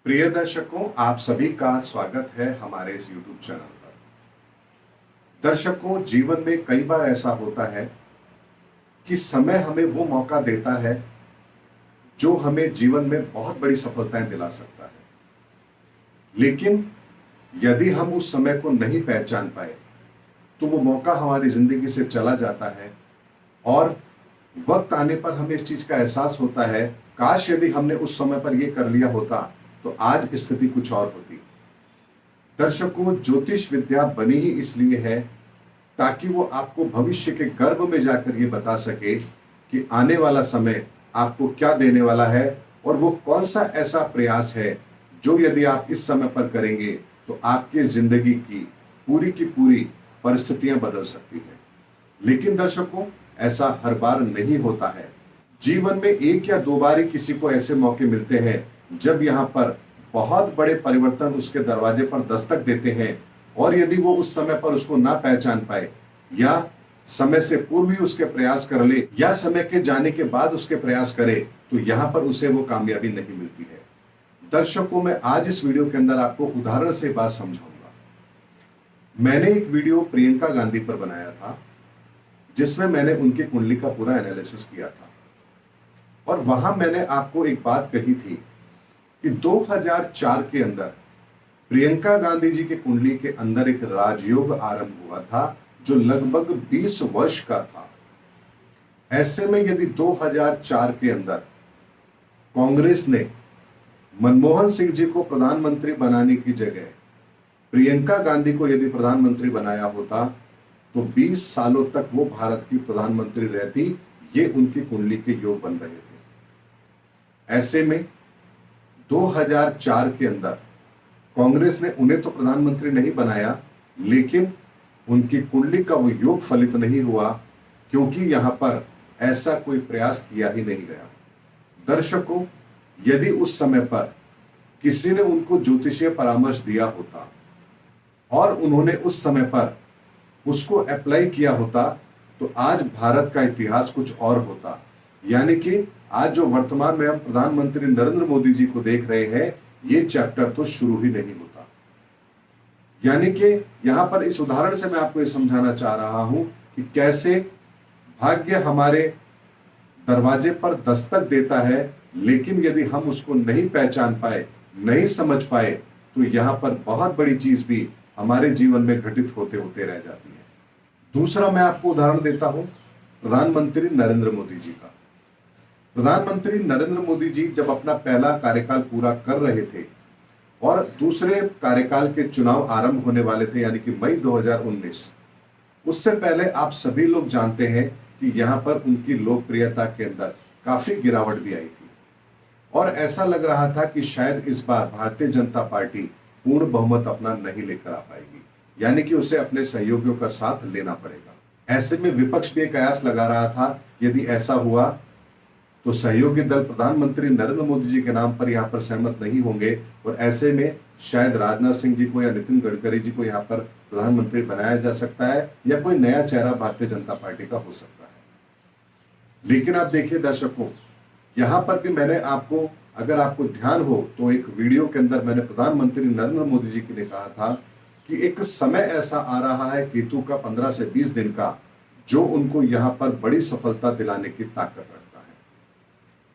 प्रिय दर्शकों, आप सभी का स्वागत है हमारे इस YouTube चैनल पर। दर्शकों, जीवन में कई बार ऐसा होता है कि समय हमें वो मौका देता है जो हमें जीवन में बहुत बड़ी सफलताएं दिला सकता है। लेकिन यदि हम उस समय को नहीं पहचान पाए तो वो मौका हमारी जिंदगी से चला जाता है और वक्त आने पर हमें इस चीज का एहसास होता है, काश यदि हमने उस समय पर ये कर लिया होता तो आज स्थिति कुछ और होती। दर्शकों, ज्योतिष विद्या बनी ही इसलिए है ताकि वो आपको भविष्य के गर्भ में जाकर ये बता सके कि आने वाला समय आपको क्या देने वाला है और वो कौन सा ऐसा प्रयास है जो यदि आप इस समय पर करेंगे तो आपके जिंदगी की पूरी परिस्थितियां बदल सकती हैं। लेकिन दर्शकों, ऐसा हर बार नहीं होता है। जीवन में एक या दो बार ही किसी को ऐसे मौके मिलते हैं जब यहाँ पर बहुत बड़े परिवर्तन उसके दरवाजे पर दस्तक देते हैं और यदि वो उस समय पर उसको ना पहचान पाए या समय से पूर्व ही उसके प्रयास कर ले या समय के जाने के बाद उसके प्रयास करे तो यहाँ पर उसे वो कामयाबी नहीं मिलती है। दर्शकों, मैं आज इस वीडियो के अंदर आपको उदाहरण से बात समझाऊंगा। मैंने एक वीडियो प्रियंका गांधी पर बनाया था जिसमें मैंने उनकी कुंडली का पूरा एनालिसिस किया था और वहां मैंने आपको एक बात कही थी कि 2004 के अंदर प्रियंका गांधी जी के कुंडली के अंदर एक राजयोग आरंभ हुआ था जो लगभग 20 वर्ष का था। ऐसे में यदि 2004 के अंदर कांग्रेस ने मनमोहन सिंह जी को प्रधानमंत्री बनाने की जगह प्रियंका गांधी को यदि प्रधानमंत्री बनाया होता तो 20 सालों तक वो भारत की प्रधानमंत्री रहती। ये उनकी कुंडली के योग बन रहे थे। ऐसे में 2004 के अंदर कांग्रेस ने उन्हें तो प्रधानमंत्री नहीं बनाया, लेकिन उनकी कुंडली का वो योग फलित नहीं हुआ क्योंकि यहां पर ऐसा कोई प्रयास किया ही नहीं गया। दर्शकों, यदि उस समय पर किसी ने उनको ज्योतिषीय परामर्श दिया होता और उन्होंने उस समय पर उसको अप्लाई किया होता तो आज भारत का इतिहास कुछ और होता। यानी कि आज जो वर्तमान में हम प्रधानमंत्री नरेंद्र मोदी जी को देख रहे हैं, ये चैप्टर तो शुरू ही नहीं होता। यानी कि यहां पर इस उदाहरण से मैं आपको ये समझाना चाह रहा हूं कि कैसे भाग्य हमारे दरवाजे पर दस्तक देता है, लेकिन यदि हम उसको नहीं पहचान पाए, नहीं समझ पाए तो यहां पर बहुत बड़ी चीज भी हमारे जीवन में घटित होते होते रह जाती है। दूसरा मैं आपको उदाहरण देता हूं प्रधानमंत्री नरेंद्र मोदी जी का। प्रधानमंत्री नरेंद्र मोदी जी जब अपना पहला कार्यकाल पूरा कर रहे थे और दूसरे कार्यकाल के चुनाव आरंभ होने वाले थे, यानी कि मई 2019, उससे पहले आप सभी लोग जानते हैं कि यहां पर उनकी लोकप्रियता के अंदर काफी गिरावट भी आई थी और ऐसा लग रहा था कि शायद इस बार भारतीय जनता पार्टी पूर्ण बहुमत अपना नहीं लेकर आ पाएगी, यानी कि उसे अपने सहयोगियों का साथ लेना पड़ेगा। ऐसे में विपक्ष भी एक कयास लगा रहा था, यदि ऐसा हुआ तो सहयोगी दल प्रधानमंत्री नरेंद्र मोदी जी के नाम पर यहाँ पर सहमत नहीं होंगे और ऐसे में शायद राजनाथ सिंह जी को या नितिन गडकरी जी को यहाँ पर प्रधानमंत्री बनाया जा सकता है या कोई नया चेहरा भारतीय जनता पार्टी का हो सकता है। लेकिन आप देखिए दर्शकों, यहाँ पर भी मैंने आपको, अगर आपको ध्यान हो तो एक वीडियो के अंदर मैंने प्रधानमंत्री नरेंद्र मोदी जी के लिए कहा था कि एक समय ऐसा आ रहा है केतु का 15 से 20 दिन का, जो उनको यहाँ पर बड़ी सफलता दिलाने की ताकत रखता है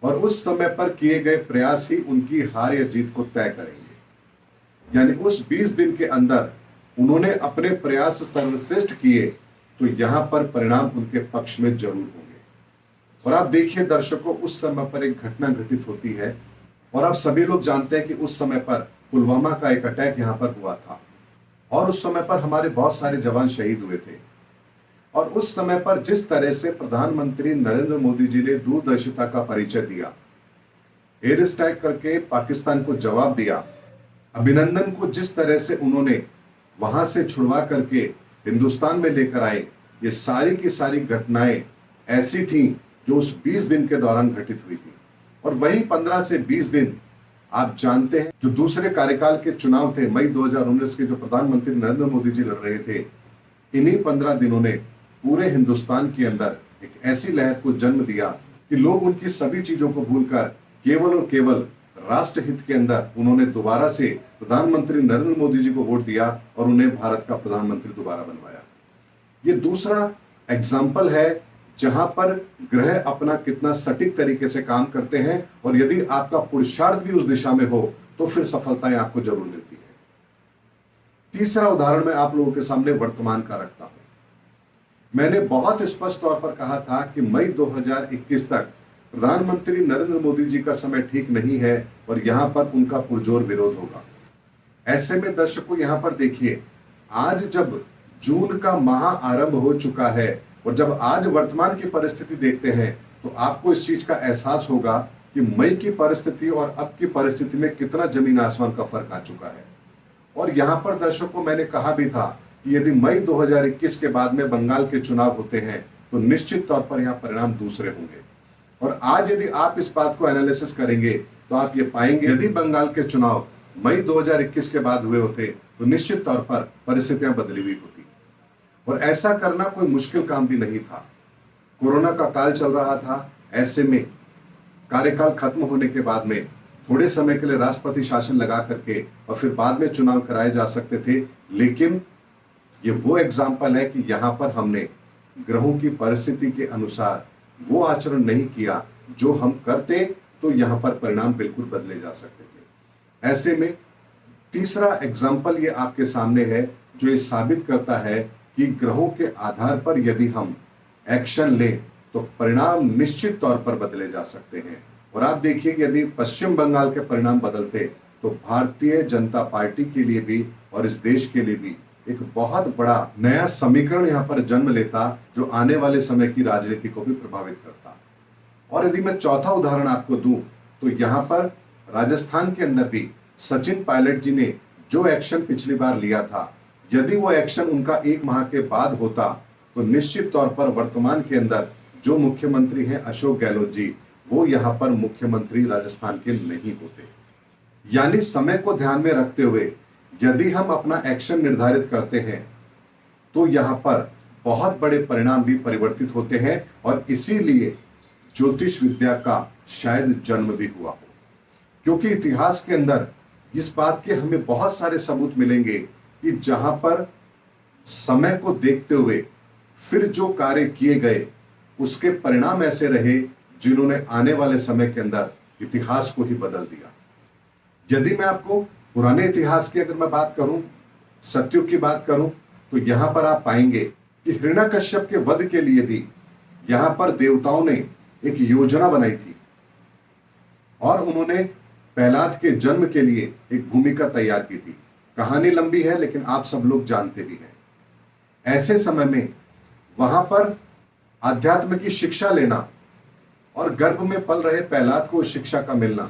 और उस समय पर किए गए प्रयास ही उनकी हार या जीत को तय करेंगे। यानी उस 20 दिन के अंदर उन्होंने अपने प्रयास सर्वश्रेष्ठ किए तो यहाँ पर परिणाम उनके पक्ष में जरूर होंगे। और आप देखिए दर्शकों, उस समय पर एक घटना घटित होती है और आप सभी लोग जानते हैं कि उस समय पर पुलवामा का एक अटैक यहाँ पर हुआ था और उस समय पर हमारे बहुत सारे जवान शहीद हुए थे। और उस समय पर जिस तरह से प्रधानमंत्री नरेंद्र मोदी जी ने दूरदर्शिता का परिचय दिया, एयर स्ट्राइक करके पाकिस्तान को जवाब दिया, अभिनंदन को जिस तरह से उन्होंने वहां से छुड़वा करके हिंदुस्तान में लेकर आए, ये सारी की सारी घटनाएं ऐसी थी जो उस 20 दिन के दौरान घटित हुई थी। और वही 15 से 20 दिन आप जानते हैं जो दूसरे कार्यकाल के चुनाव थे मई 2019 के, जो प्रधानमंत्री नरेंद्र मोदी जी लड़ रहे थे, इन्हीं 15 दिनों ने पूरे हिंदुस्तान के अंदर एक ऐसी लहर को जन्म दिया कि लोग उनकी सभी चीजों को भूलकर केवल और केवल राष्ट्र हित के अंदर उन्होंने दोबारा से प्रधानमंत्री नरेंद्र मोदी जी को वोट दिया और उन्हें भारत का प्रधानमंत्री दोबारा बनवाया। ये दूसरा एग्जाम्पल है जहां पर ग्रह अपना कितना सटीक तरीके से काम करते हैं, और यदि आपका पुरुषार्थ भी उस दिशा में हो तो फिर सफलताएं आपको जरूर मिलती है। तीसरा उदाहरण मैं आप लोगों के सामने वर्तमान का रखता हूं। मैंने बहुत स्पष्ट तौर पर कहा था कि मई 2021 तक प्रधानमंत्री नरेंद्र मोदी जी का समय ठीक नहीं है और यहां पर उनका पुरजोर विरोध होगा। ऐसे में दर्शकों यहां पर देखिए, आज जब जून का माह आरंभ हो चुका है और जब आज वर्तमान की परिस्थिति देखते हैं तो आपको इस चीज का एहसास होगा कि मई की परिस्थिति और अब की परिस्थिति में कितना जमीन आसमान का फर्क आ चुका है। और यहां पर दर्शकों मैंने कहा भी था कि यदि मई 2021 के बाद में बंगाल के चुनाव होते हैं तो निश्चित तौर पर यहां परिणाम दूसरे होंगे। और आज यदि आप इस बात को एनालिसिस करेंगे तो आप ये पाएंगे यदि बंगाल के चुनाव मई 2021 के बाद हुए होते तो निश्चित तौर पर परिस्थितियां बदली हुई होती। और ऐसा करना कोई मुश्किल काम भी नहीं था। कोरोना का काल चल रहा था, ऐसे में कार्यकाल खत्म होने के बाद में थोड़े समय के लिए राष्ट्रपति शासन लगा करके और फिर बाद में चुनाव कराए जा सकते थे। लेकिन ये वो एग्जाम्पल है कि यहां पर हमने ग्रहों की परिस्थिति के अनुसार वो आचरण नहीं किया जो हम करते तो यहां पर परिणाम बिल्कुल बदले जा सकते थे। ऐसे में तीसरा एग्जाम्पल ये आपके सामने है जो ये साबित करता है कि ग्रहों के आधार पर यदि हम एक्शन लें तो परिणाम निश्चित तौर पर बदले जा सकते हैं। और आप देखिए यदि पश्चिम बंगाल के परिणाम बदलते तो भारतीय जनता पार्टी के लिए भी और इस देश के लिए भी एक बहुत बड़ा नया समीकरण यहां पर जन्म लेता जो आने वाले समय की राजनीति को भी प्रभावित करता। और यदि मैं चौथा उदाहरण आपको दूं तो यहां पर राजस्थान के अंदर भी सचिन पायलट जी ने जो एक्शन पिछली बार लिया था, यदि वो एक्शन उनका 1 माह के बाद होता तो निश्चित तौर पर वर्तमान के अंदर जो मुख्यमंत्री हैं अशोक गहलोत जी, वो यहां पर मुख्यमंत्री राजस्थान के नहीं होते। यानी समय को ध्यान में रखते हुए यदि हम अपना एक्शन निर्धारित करते हैं तो यहां पर बहुत बड़े परिणाम भी परिवर्तित होते हैं। और इसीलिए ज्योतिष विद्या का शायद जन्म भी हुआ हो, क्योंकि इतिहास के अंदर इस बात के हमें बहुत सारे सबूत मिलेंगे कि जहां पर समय को देखते हुए फिर जो कार्य किए गए उसके परिणाम ऐसे रहे जिन्होंने आने वाले समय के अंदर इतिहास को ही बदल दिया। यदि मैं आपको पुराने इतिहास की अगर मैं बात करूं, सतयुग की बात करूं, तो यहां पर आप पाएंगे कि हिरण्यकश्यप के वध के लिए भी यहां पर देवताओं ने एक योजना बनाई थी और उन्होंने प्रहलाद के जन्म के लिए एक भूमिका तैयार की थी। कहानी लंबी है लेकिन आप सब लोग जानते भी हैं। ऐसे समय में वहां पर अध्यात्म की शिक्षा लेना और गर्भ में पल रहे प्रहलाद को उस शिक्षा का मिलना,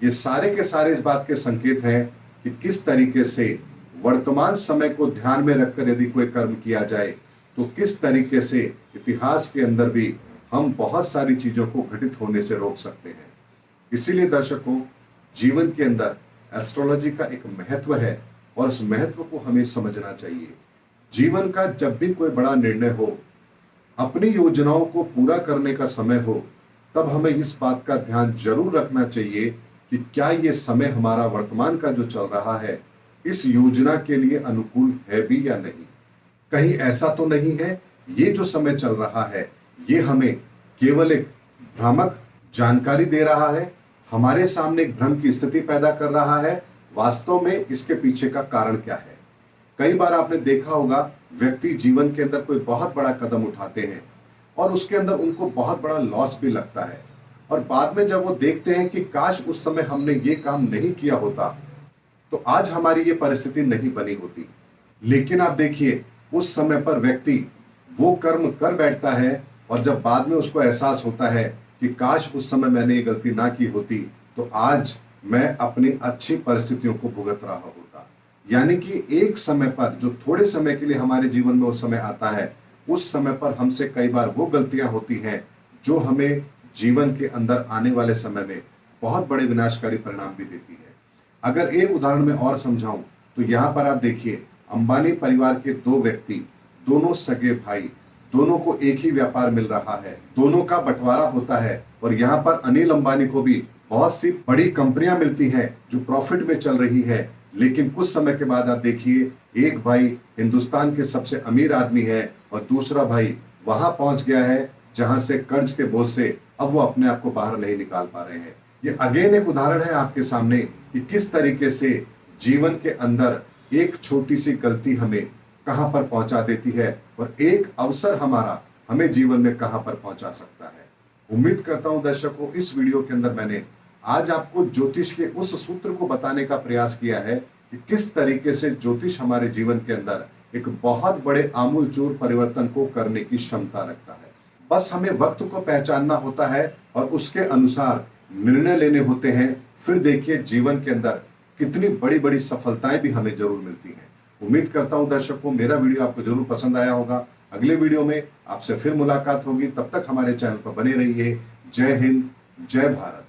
ये सारे के सारे इस बात के संकेत हैं कि किस तरीके से वर्तमान समय को ध्यान में रखकर यदि कोई कर्म किया जाए तो किस तरीके से इतिहास के अंदर भी हम बहुत सारी चीजों को घटित होने से रोक सकते हैं। इसीलिए दर्शकों, जीवन के अंदर एस्ट्रोलॉजी का एक महत्व है और उस महत्व को हमें समझना चाहिए। जीवन का जब भी कोई बड़ा निर्णय हो, अपनी योजनाओं को पूरा करने का समय हो, तब हमें इस बात का ध्यान जरूर रखना चाहिए कि क्या ये समय हमारा वर्तमान का जो चल रहा है इस योजना के लिए अनुकूल है भी या नहीं। कहीं ऐसा तो नहीं है ये जो समय चल रहा है ये हमें केवल एक भ्रामक जानकारी दे रहा है, हमारे सामने एक भ्रम की स्थिति पैदा कर रहा है। वास्तव में इसके पीछे का कारण क्या है? कई बार आपने देखा होगा व्यक्ति जीवन के अंदर कोई बहुत बड़ा कदम उठाते हैं और उसके अंदर उनको बहुत बड़ा लॉस भी लगता है और बाद में जब वो देखते हैं कि काश उस समय हमने ये काम नहीं किया होता तो आज हमारी ये परिस्थिति नहीं बनी होती। लेकिन आप देखिए उस समय पर व्यक्ति वो कर्म कर बैठता है और जब बाद में उसको एहसास होता है कि काश उस समय मैंने ये गलती ना की होती तो आज मैं अपनी अच्छी परिस्थितियों को भुगत रहा होता। यानी कि एक समय पर जो थोड़े समय के लिए हमारे जीवन में उस समय आता है, उस समय पर हमसे कई बार वो गलतियां होती हैं जो हमें जीवन के अंदर आने वाले समय में बहुत बड़े विनाशकारी परिणाम भी देती है। अगर एक उदाहरण में और समझाऊं तो यहां पर आप देखिए अंबानी परिवार के 2 व्यक्ति, दोनों सगे भाई, दोनों को एक ही व्यापार मिल रहा है, दोनों का बंटवारा होता है और यहाँ पर अनिल अंबानी को भी बहुत सी बड़ी कंपनियां मिलती हैं जो प्रॉफिट में चल रही है, लेकिन कुछ समय के बाद आप देखिए एक भाई हिंदुस्तान के सबसे अमीर आदमी है और दूसरा भाई वहां पहुंच गया है जहां से कर्ज के बोझ से अब वो अपने आप को बाहर नहीं निकाल पा रहे हैं। ये अगेन एक उदाहरण है आपके सामने कि किस तरीके से जीवन के अंदर एक छोटी सी गलती हमें कहां पर पहुंचा देती है और एक अवसर हमारा हमें जीवन में कहां पर पहुंचा सकता है। उम्मीद करता हूं दर्शकों इस वीडियो के अंदर मैंने आज आपको ज्योतिष के उस सूत्र को बताने का प्रयास किया है कि किस तरीके से ज्योतिष हमारे जीवन के अंदर एक बहुत बड़े आमूलचूल परिवर्तन को करने की क्षमता रखता है। बस हमें वक्त को पहचानना होता है और उसके अनुसार निर्णय लेने होते हैं। फिर देखिए जीवन के अंदर कितनी बड़ी बड़ी सफलताएं भी हमें जरूर मिलती हैं। उम्मीद करता हूं दर्शकों मेरा वीडियो आपको जरूर पसंद आया होगा। अगले वीडियो में आपसे फिर मुलाकात होगी, तब तक हमारे चैनल पर बने रहिए। जय हिंद, जय भारत।